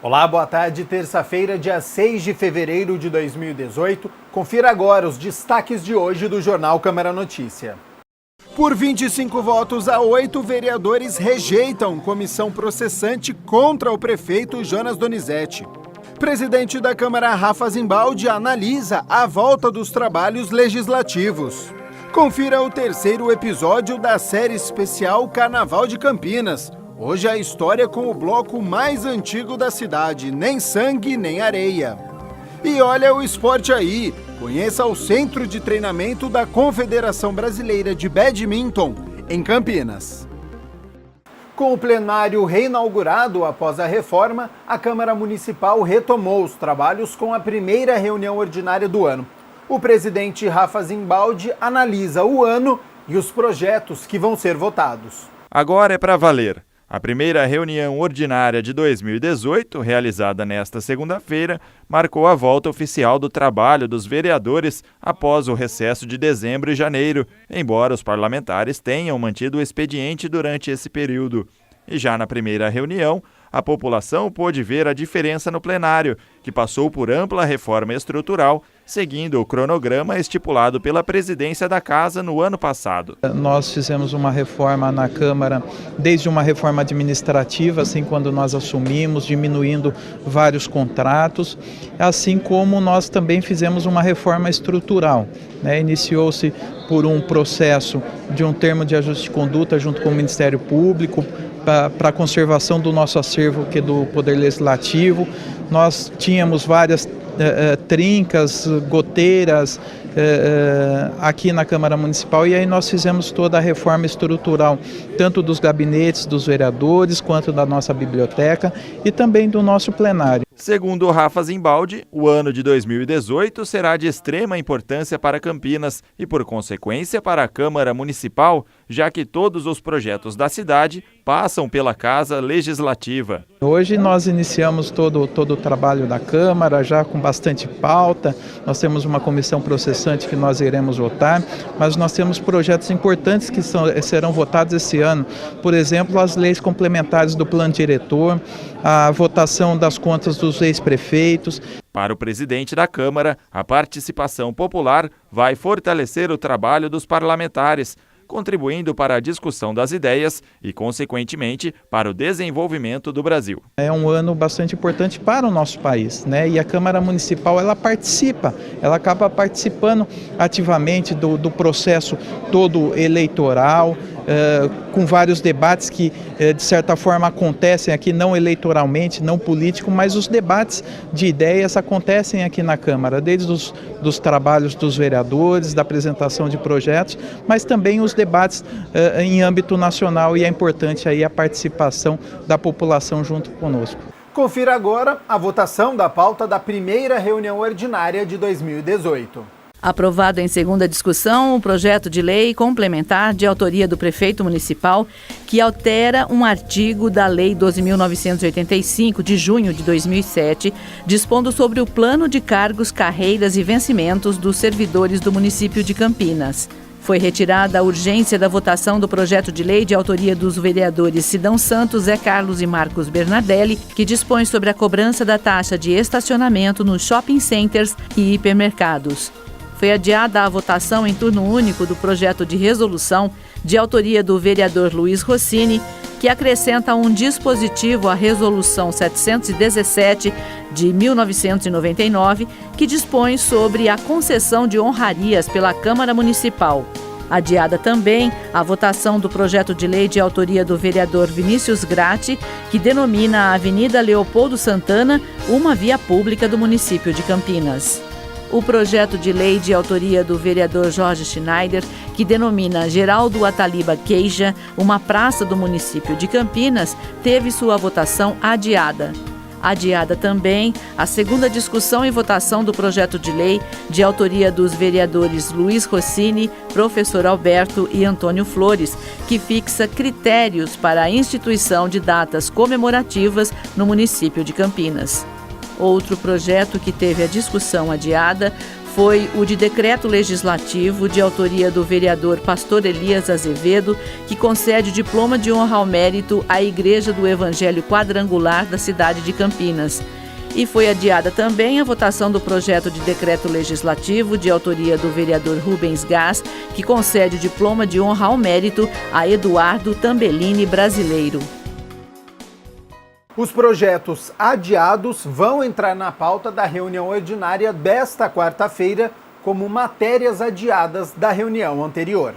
Olá, boa tarde. Terça-feira, dia 6 de fevereiro de 2018. Confira agora os destaques de hoje do Jornal Câmara Notícia. Por 25 votos a 8, vereadores rejeitam comissão processante contra o prefeito Jonas Donizete. Presidente da Câmara, Rafa Zimbaldi, analisa a volta dos trabalhos legislativos. Confira o terceiro episódio da série especial Carnaval de Campinas. Hoje a história com o bloco mais antigo da cidade, Nem Sangue, Nem Areia. E olha o esporte aí, conheça o Centro de Treinamento da Confederação Brasileira de Badminton, em Campinas. Com o plenário reinaugurado após a reforma, a Câmara Municipal retomou os trabalhos com a primeira reunião ordinária do ano. O presidente Rafa Zimbaldi analisa o ano e os projetos que vão ser votados. Agora é para valer. A primeira reunião ordinária de 2018, realizada nesta segunda-feira, marcou a volta oficial do trabalho dos vereadores após o recesso de dezembro e janeiro, embora os parlamentares tenham mantido o expediente durante esse período. E já na primeira reunião, a população pôde ver a diferença no plenário, que passou por ampla reforma estrutural, seguindo o cronograma estipulado pela presidência da Casa no ano passado. Nós fizemos uma reforma na Câmara, desde uma reforma administrativa, assim quando nós assumimos, diminuindo vários contratos, assim como nós também fizemos uma reforma estrutural. Iniciou-se por um processo de um termo de ajuste de conduta junto com o Ministério Público, para a conservação do nosso acervo, que é do Poder Legislativo. Nós tínhamos várias trincas, goteiras aqui na Câmara Municipal, e aí nós fizemos toda a reforma estrutural, tanto dos gabinetes dos vereadores, quanto da nossa biblioteca e também do nosso plenário. Segundo Rafa Zimbaldi, o ano de 2018 será de extrema importância para Campinas e, por consequência, para a Câmara Municipal, já que todos os projetos da cidade passam pela Casa Legislativa. Hoje nós iniciamos todo o trabalho da Câmara, já com bastante pauta. Nós temos uma comissão processante que nós iremos votar, mas nós temos projetos importantes que serão votados esse ano. Por exemplo, as leis complementares do plano diretor, a votação das contas dos ex-prefeitos. Para o presidente da Câmara, a participação popular vai fortalecer o trabalho dos parlamentares, contribuindo para a discussão das ideias e, consequentemente, para o desenvolvimento do Brasil. É um ano bastante importante para o nosso país, E a Câmara Municipal, ela acaba participando ativamente do processo todo eleitoral, com vários debates que, de certa forma, acontecem aqui, não eleitoralmente, não político, mas os debates de ideias acontecem aqui na Câmara, desde dos trabalhos dos vereadores, da apresentação de projetos, mas também os debates em âmbito nacional, e é importante aí a participação da população junto conosco. Confira agora a votação da pauta da primeira reunião ordinária de 2018. Aprovado em segunda discussão o projeto de lei complementar de autoria do prefeito municipal que altera um artigo da Lei 12.985 de junho de 2007, dispondo sobre o plano de cargos, carreiras e vencimentos dos servidores do município de Campinas. Foi retirada a urgência da votação do projeto de lei de autoria dos vereadores Sidão Santos, Zé Carlos e Marcos Bernardelli, que dispõe sobre a cobrança da taxa de estacionamento nos shopping centers e hipermercados. Foi adiada a votação em turno único do projeto de resolução de autoria do vereador Luiz Rossini, que acrescenta um dispositivo à Resolução 717 de 1999, que dispõe sobre a concessão de honrarias pela Câmara Municipal. Adiada também a votação do projeto de lei de autoria do vereador Vinícius Gratti, que denomina a Avenida Leopoldo Santana uma via pública do município de Campinas. O projeto de lei de autoria do vereador Jorge Schneider, que denomina Geraldo Ataliba Queija uma praça do município de Campinas, teve sua votação adiada. Adiada também a segunda discussão e votação do projeto de lei de autoria dos vereadores Luiz Rossini, Professor Alberto e Antônio Flores, que fixa critérios para a instituição de datas comemorativas no município de Campinas. Outro projeto que teve a discussão adiada foi o de decreto legislativo de autoria do vereador Pastor Elias Azevedo, que concede o diploma de honra ao mérito à Igreja do Evangelho Quadrangular da cidade de Campinas. E foi adiada também a votação do projeto de decreto legislativo de autoria do vereador Rubens Gás, que concede o diploma de honra ao mérito a Eduardo Tambellini Brasileiro. Os projetos adiados vão entrar na pauta da reunião ordinária desta quarta-feira como matérias adiadas da reunião anterior.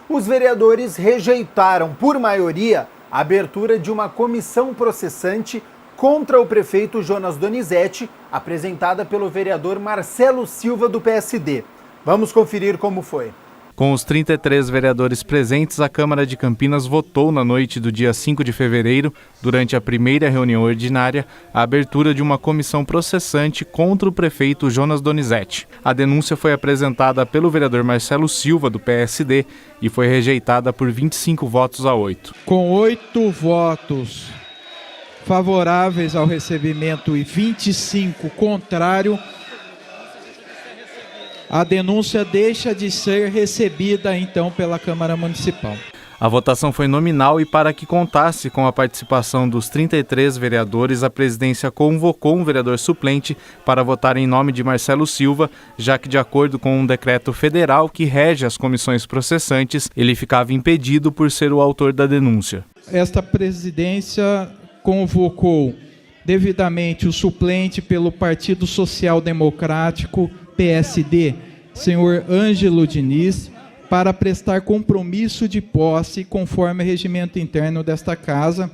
Os vereadores rejeitaram, por maioria, a abertura de uma comissão processante contra o prefeito Jonas Donizete, apresentada pelo vereador Marcelo Silva, do PSD. Vamos conferir como foi. Com os 33 vereadores presentes, a Câmara de Campinas votou na noite do dia 5 de fevereiro, durante a primeira reunião ordinária, a abertura de uma comissão processante contra o prefeito Jonas Donizete. A denúncia foi apresentada pelo vereador Marcelo Silva, do PSD, e foi rejeitada por 25 votos a 8. Com 8 votos favoráveis ao recebimento e 25 contrários, a denúncia deixa de ser recebida, então, pela Câmara Municipal. A votação foi nominal e, para que contasse com a participação dos 33 vereadores, a presidência convocou um vereador suplente para votar em nome de Marcelo Silva, já que, de acordo com um decreto federal que rege as comissões processantes, ele ficava impedido por ser o autor da denúncia. Esta presidência convocou devidamente o suplente pelo Partido Social Democrático, PSD, senhor Ângelo Diniz, para prestar compromisso de posse conforme o regimento interno desta casa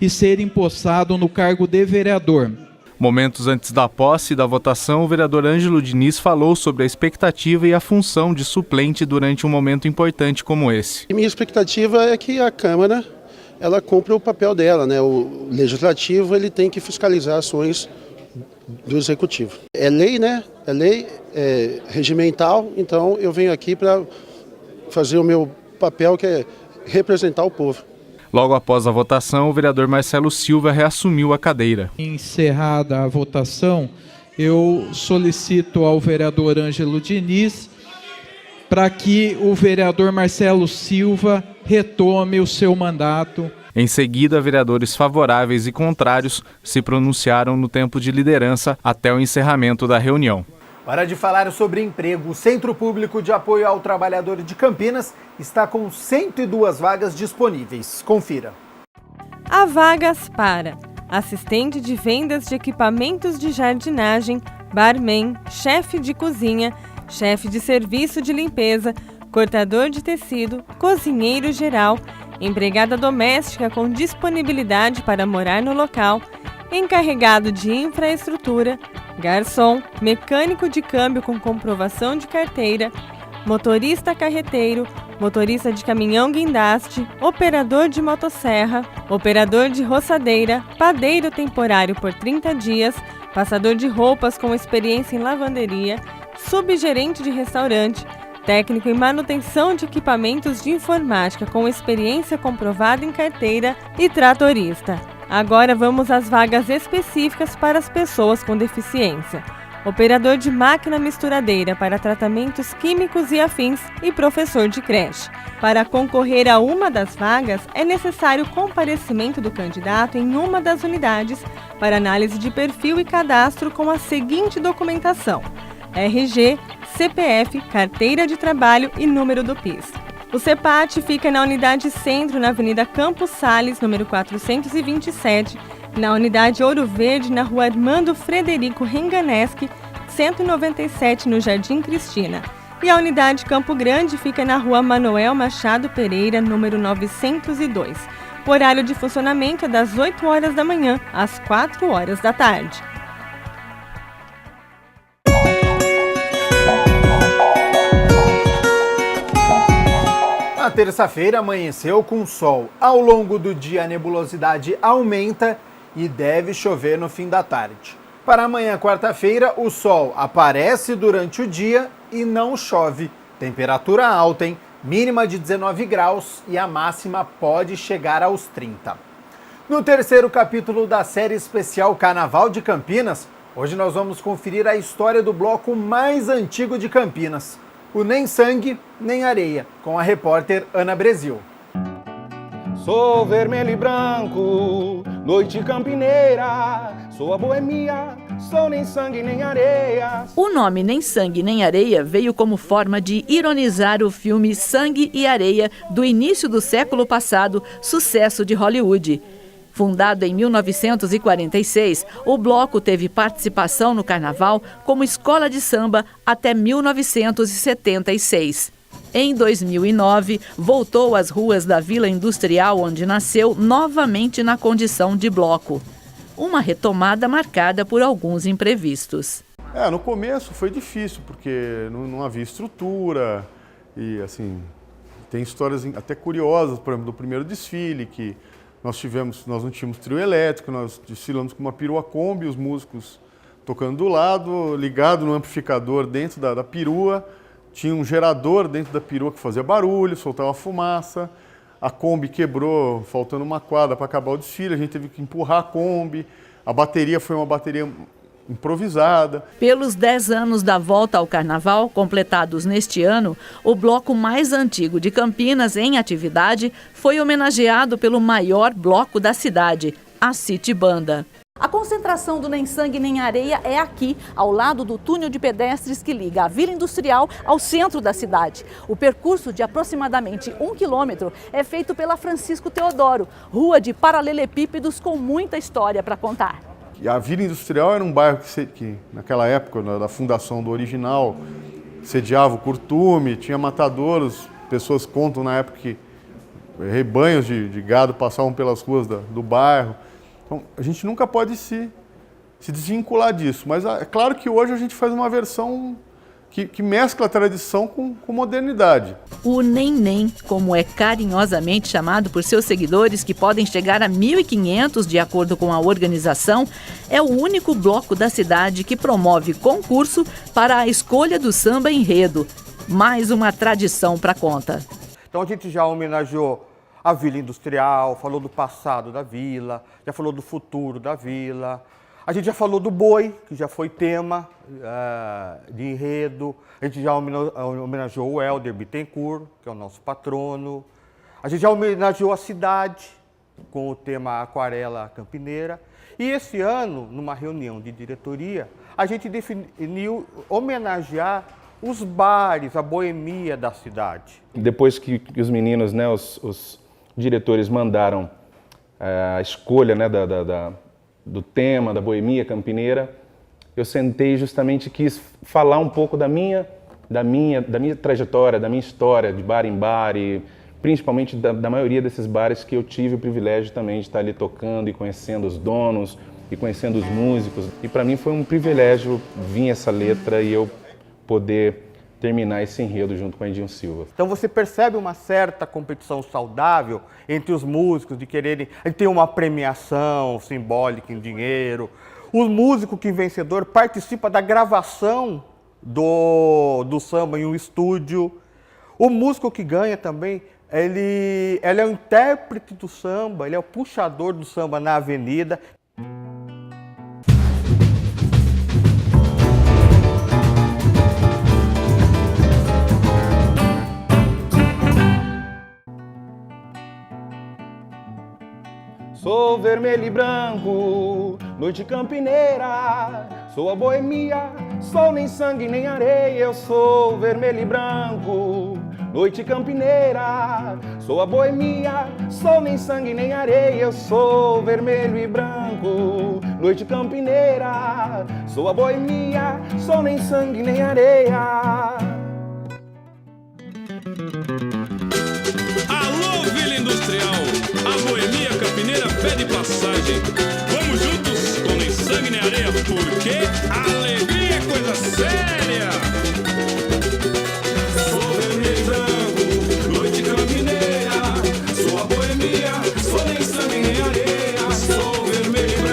e ser empossado no cargo de vereador. Momentos antes da posse e da votação, o vereador Ângelo Diniz falou sobre a expectativa e a função de suplente durante um momento importante como esse. Minha expectativa é que a Câmara ela cumpra o papel dela, né? O Legislativo ele tem que fiscalizar ações do Executivo. É lei, né? É lei regimental, então eu venho aqui para fazer o meu papel, que é representar o povo. Logo após a votação, o vereador Marcelo Silva reassumiu a cadeira. Encerrada a votação, eu solicito ao vereador Ângelo Diniz para que o vereador Marcelo Silva retome o seu mandato. Em seguida, vereadores favoráveis e contrários se pronunciaram no tempo de liderança até o encerramento da reunião. Hora de falar sobre emprego. O Centro Público de Apoio ao Trabalhador de Campinas está com 102 vagas disponíveis. Confira. Há vagas para assistente de vendas de equipamentos de jardinagem, barman, chefe de cozinha, chefe de serviço de limpeza, cortador de tecido, cozinheiro geral, empregada doméstica com disponibilidade para morar no local, encarregado de infraestrutura, garçom, mecânico de câmbio com comprovação de carteira, motorista carreteiro, motorista de caminhão guindaste, operador de motosserra, operador de roçadeira, padeiro temporário por 30 dias, passador de roupas com experiência em lavanderia, subgerente de restaurante, técnico em manutenção de equipamentos de informática com experiência comprovada em carteira e tratorista. Agora vamos às vagas específicas para as pessoas com deficiência. Operador de máquina misturadeira para tratamentos químicos e afins e professor de creche. Para concorrer a uma das vagas, é necessário comparecimento do candidato em uma das unidades para análise de perfil e cadastro com a seguinte documentação: RG, CPF, carteira de trabalho e número do PIS. O CEPAT fica na Unidade Centro, na Avenida Campos Sales, número 427, na Unidade Ouro Verde, na Rua Armando Frederico Renganeschi, 197, no Jardim Cristina. E a Unidade Campo Grande fica na Rua Manuel Machado Pereira, número 902. O horário de funcionamento é das 8 horas da manhã às 4 horas da tarde. Na terça-feira amanheceu com sol. Ao longo do dia a nebulosidade aumenta e deve chover no fim da tarde. Para amanhã, quarta-feira, o sol aparece durante o dia e não chove. Temperatura alta, hein? Mínima de 19 graus e a máxima pode chegar aos 30. No terceiro capítulo da série especial Carnaval de Campinas, hoje nós vamos conferir a história do bloco mais antigo de Campinas, o Nem Sangue, Nem Areia, com a repórter Ana Brasil. Sou vermelho e branco, noite campineira, sou a boemia, sou nem sangue nem areia. O nome Nem Sangue Nem Areia veio como forma de ironizar o filme Sangue e Areia do início do século passado, sucesso de Hollywood. Fundado em 1946, o bloco teve participação no carnaval como escola de samba até 1976. Em 2009, voltou às ruas da Vila Industrial, onde nasceu, novamente na condição de bloco. Uma retomada marcada por alguns imprevistos. No começo foi difícil, porque não havia estrutura e, assim, tem histórias até curiosas, por exemplo, do primeiro desfile, que nós não tínhamos trio elétrico, nós desfilamos com uma perua Kombi, os músicos tocando do lado, ligado no amplificador dentro da perua. Tinha um gerador dentro da perua que fazia barulho, soltava fumaça. A Kombi quebrou, faltando uma quadra para acabar o desfile. A gente teve que empurrar a Kombi. A bateria foi uma bateria improvisada. Pelos 10 anos da volta ao carnaval, completados neste ano, o bloco mais antigo de Campinas em atividade foi homenageado pelo maior bloco da cidade, a City Banda. A concentração do Nem Sangue Nem Areia é aqui, ao lado do túnel de pedestres que liga a Vila Industrial ao centro da cidade. O percurso de aproximadamente 1 quilômetro é feito pela Francisco Teodoro, rua de paralelepípedos com muita história para contar. E a Vila Industrial era um bairro que naquela época, da fundação do original, sediava o curtume, tinha matadouros. Pessoas contam na época que rebanhos de gado passavam pelas ruas do bairro. Então, a gente nunca pode se desvincular disso, mas é claro que hoje a gente faz uma versão que mescla a tradição com modernidade. O Nem, como é carinhosamente chamado por seus seguidores, que podem chegar a 1.500 de acordo com a organização, é o único bloco da cidade que promove concurso para a escolha do samba enredo. Mais uma tradição para conta. Então a gente já homenageou a Vila Industrial, falou do passado da vila, já falou do futuro da vila. A gente já falou do boi, que já foi tema de enredo. A gente já homenageou o Helder Bittencourt, que é o nosso patrono. A gente já homenageou a cidade, com o tema Aquarela Campineira. E esse ano, numa reunião de diretoria, a gente definiu homenagear os bares, a boemia da cidade. Depois que os meninos, né, os diretores mandaram a escolha, né, do tema, da boemia campineira, eu sentei e justamente quis falar um pouco da minha trajetória, da minha história de bar em bar e principalmente da maioria desses bares que eu tive o privilégio também de estar ali tocando e conhecendo os donos e conhecendo os músicos. E para mim foi um privilégio vir essa letra e eu poder terminar esse enredo junto com a Edinho Silva. Então você percebe uma certa competição saudável entre os músicos, de quererem ter uma premiação simbólica em dinheiro. O músico que vencedor participa da gravação do samba em um estúdio. O músico que ganha também, ele é o intérprete do samba, ele é o puxador do samba na avenida. Sou vermelho e branco, noite campineira, sou a boemia, sou nem sangue nem areia. Eu sou vermelho e branco, noite campineira, sou a boemia, sou nem sangue nem areia. Eu sou vermelho e branco, noite campineira, sou a boemia, sou nem sangue nem areia. Alô, Vila Industrial, a boemia campineira pede passagem. Vamos juntos com nem sangue nem areia, porque a alegria é coisa séria. Sou vermelho e branco, noite campineira, sou a boemia, sou nem sangue nem areia. Sou vermelho e branco.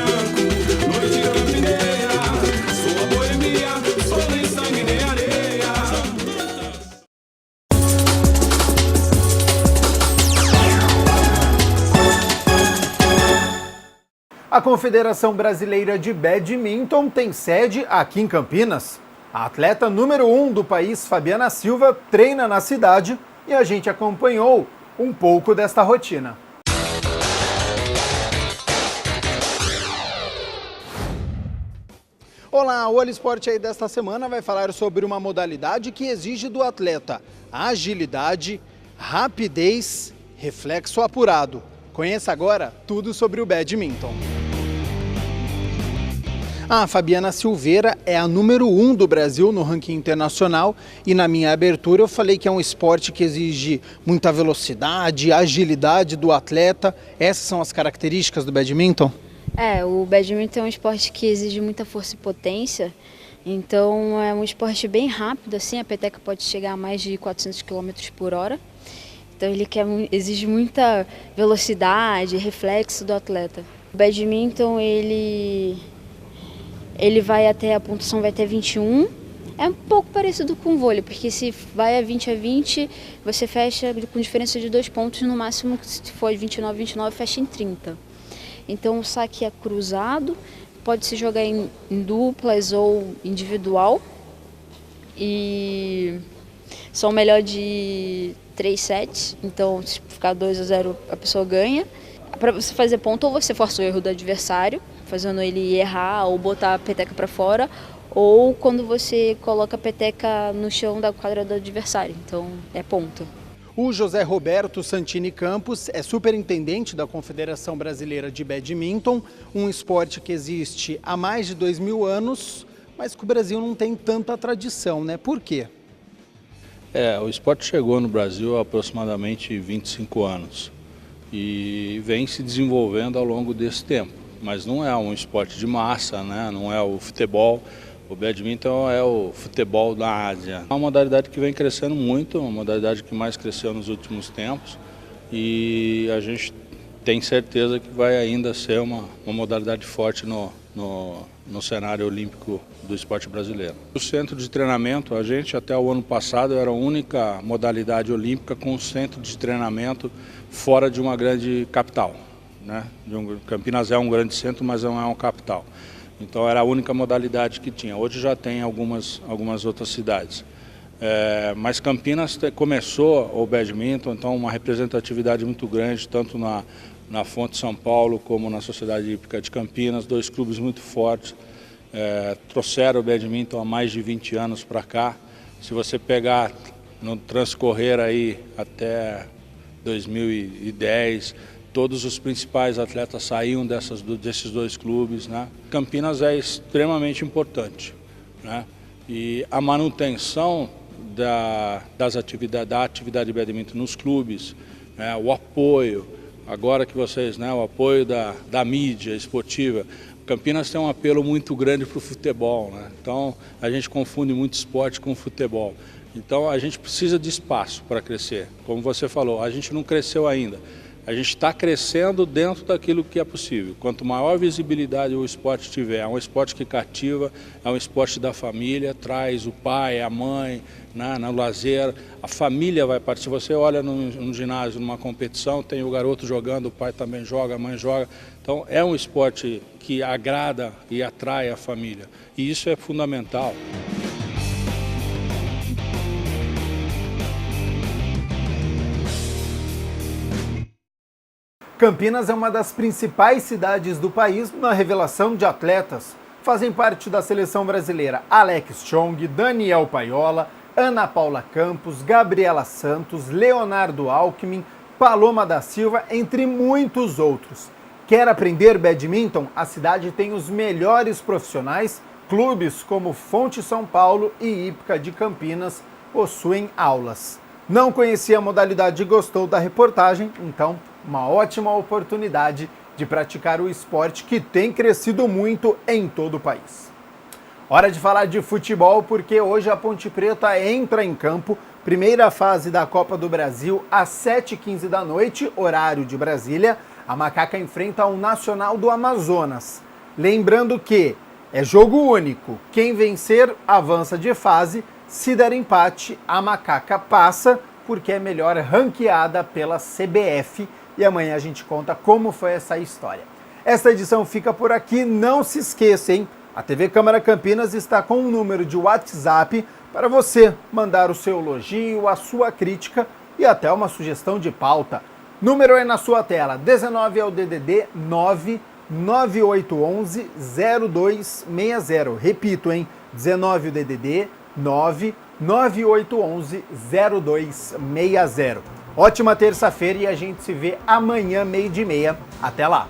A Confederação Brasileira de Badminton tem sede aqui em Campinas. A atleta número 1 do país, Fabiana Silva, treina na cidade e a gente acompanhou um pouco desta rotina. Olá, o Olho Esporte aí desta semana vai falar sobre uma modalidade que exige do atleta agilidade, rapidez, reflexo apurado. Conheça agora tudo sobre o badminton. A Fabiana Silveira é a número 1 do Brasil no ranking internacional e na minha abertura eu falei que é um esporte que exige muita velocidade, agilidade do atleta. Essas são as características do badminton? O badminton é um esporte que exige muita força e potência, então é um esporte bem rápido, assim, a peteca pode chegar a mais de 400 km por hora, então ele exige muita velocidade, reflexo do atleta. O badminton, ele a pontuação vai até 21, é um pouco parecido com o vôlei, porque se vai a 20, você fecha com diferença de 2 pontos, no máximo se for 29, fecha em 30. Então o saque é cruzado, pode se jogar em duplas ou individual e são melhor de 3 sets, então se ficar 2-0 a pessoa ganha. Para você fazer ponto, ou você força o erro do adversário, fazendo ele errar ou botar a peteca para fora, ou quando você coloca a peteca no chão da quadra do adversário, então é ponto. O José Roberto Santini Campos é superintendente da Confederação Brasileira de Badminton, um esporte que existe há mais de 2000 anos, mas que o Brasil não tem tanta tradição, né? Por quê? O esporte chegou no Brasil há aproximadamente 25 anos e vem se desenvolvendo ao longo desse tempo, mas não é um esporte de massa, né? Não é o futebol. O badminton é o futebol da Ásia. É uma modalidade que vem crescendo muito, uma modalidade que mais cresceu nos últimos tempos e a gente tem certeza que vai ainda ser uma modalidade forte no cenário olímpico do esporte brasileiro. O centro de treinamento, a gente até o ano passado era a única modalidade olímpica com centro de treinamento fora de uma grande capital, né? Campinas é um grande centro, mas não é uma capital. Então era a única modalidade que tinha. Hoje já tem algumas outras cidades. Mas Campinas começou o badminton, então uma representatividade muito grande, tanto na Fonte São Paulo como na Sociedade Hípica de Campinas, 2 clubes muito fortes. Trouxeram o badminton há mais de 20 anos para cá. Se você pegar no transcorrer aí até 2010, todos os principais atletas saíam desses 2 clubes, né? Campinas é extremamente importante, né? E a manutenção da atividade de badminton nos clubes, né? O apoio, agora que vocês, né? O apoio da mídia esportiva. Campinas tem um apelo muito grande para o futebol, né? Então a gente confunde muito esporte com futebol. Então a gente precisa de espaço para crescer. Como você falou, a gente não cresceu ainda. A gente está crescendo dentro daquilo que é possível. Quanto maior visibilidade o esporte tiver, é um esporte que cativa, é um esporte da família, traz o pai, a mãe, né, no lazer, a família vai participar. Se você olha num ginásio, numa competição, tem o garoto jogando, o pai também joga, a mãe joga. Então é um esporte que agrada e atrai a família. E isso é fundamental. Campinas é uma das principais cidades do país na revelação de atletas. Fazem parte da seleção brasileira Alex Chong, Daniel Paiola, Ana Paula Campos, Gabriela Santos, Leonardo Alckmin, Paloma da Silva, entre muitos outros. Quer aprender badminton? A cidade tem os melhores profissionais. Clubes como Fonte São Paulo e Hípica de Campinas possuem aulas. Não conhecia a modalidade e gostou da reportagem? Então, uma ótima oportunidade de praticar o esporte que tem crescido muito em todo o país. Hora de falar de futebol, porque hoje a Ponte Preta entra em campo, primeira fase da Copa do Brasil, às 7h15 da noite, horário de Brasília. A Macaca enfrenta o Nacional do Amazonas. Lembrando que é jogo único, quem vencer avança de fase, se der empate, a Macaca passa, porque é melhor ranqueada pela CBF. E amanhã a gente conta como foi essa história. Esta edição fica por aqui, não se esqueça, hein? A TV Câmara Campinas está com um número de WhatsApp para você mandar o seu elogio, a sua crítica e até uma sugestão de pauta. Número é na sua tela, 19 é o DDD 99811-0260. Repito, hein? 19 o DDD 99811-0260. Ótima terça-feira e a gente se vê amanhã, 12:30. Até lá!